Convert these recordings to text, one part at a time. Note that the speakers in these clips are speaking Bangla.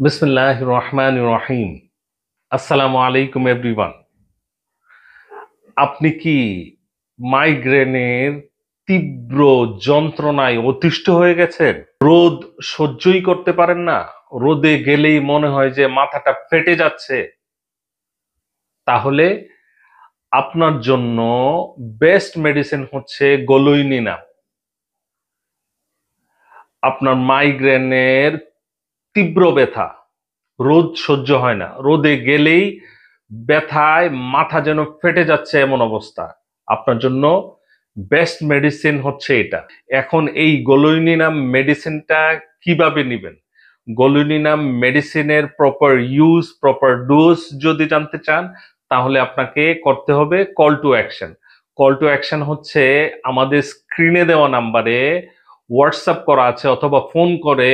বিসমিল্লাহির রহমানির রহিম। আসসালামু আলাইকুম এভরিওয়ান। আপনি কি মাইগ্রেনের তীব্র যন্ত্রণায় অতিষ্ঠ হয়ে গেছেন? রোদ সহ্যই করতে পারেন না? রোদে গেলেই মনে হয় যে মাথাটা ফেটে যাচ্ছে? তাহলে আপনার জন্য বেস্ট মেডিসিন হচ্ছে গলুইনিনা। আপনার মাইগ্রেনের তীব্র ব্যথা, রোদ সহ্য হয় না, রোদে গেলেই ব্যথায় মাথা যেন ফেটে যাচ্ছে এমন অবস্থা, আপনার জন্য বেস্ট মেডিসিন হচ্ছে এটা। এখন এই গলুইনিনাম মেডিসিনটা কিভাবে নিবেন, গলুইনিনাম মেডিসিনের প্রপার ইউজ, প্রপার ডোজ যদি জানতে চান, তাহলে আপনাকে করতে হবে call to action. Call to action হচ্ছে আমাদের স্ক্রিনে দেওয়া নাম্বারে হোয়াটসঅ্যাপ করা আছে, অথবা ফোন করে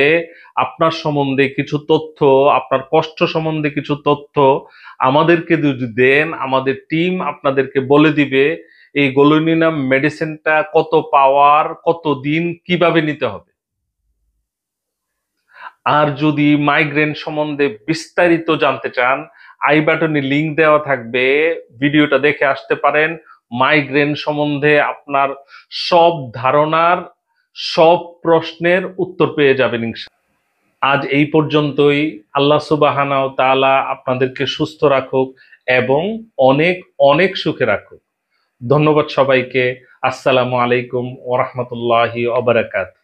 আপনার সম্বন্ধে কিছু তথ্য, আপনার কষ্ট সম্বন্ধে কিছু তথ্য আমাদেরকে যদি দেন, আমাদের টিম আপনাদেরকে বলে দিবে এই গলুইনিনাম মেডিসিনটা কত পাওয়ার, কত দিন, কিভাবে নিতে হবে। আর যদি মাইগ্রেন সম্বন্ধে বিস্তারিত জানতে চান, আই বাটনে লিংক দেওয়া থাকবে, ভিডিওটা দেখে আসতে পারেন। মাইগ্রেন সম্বন্ধে আপনার সব ধারণার, সব প্রশ্নের উত্তর পেয়ে যাবেন ইনশাআল্লাহ। আজ এই পর্যন্তই। আল্লাহ সুবহানাহু ওয়া তাআলা আপনাদেরকে সুস্থ রাখুক এবং অনেক অনেক সুখে রাখুক। ধন্যবাদ সবাইকে। আসসালামু আলাইকুম ওয়া রাহমাতুল্লাহি ওয়া বারাকাতুহু।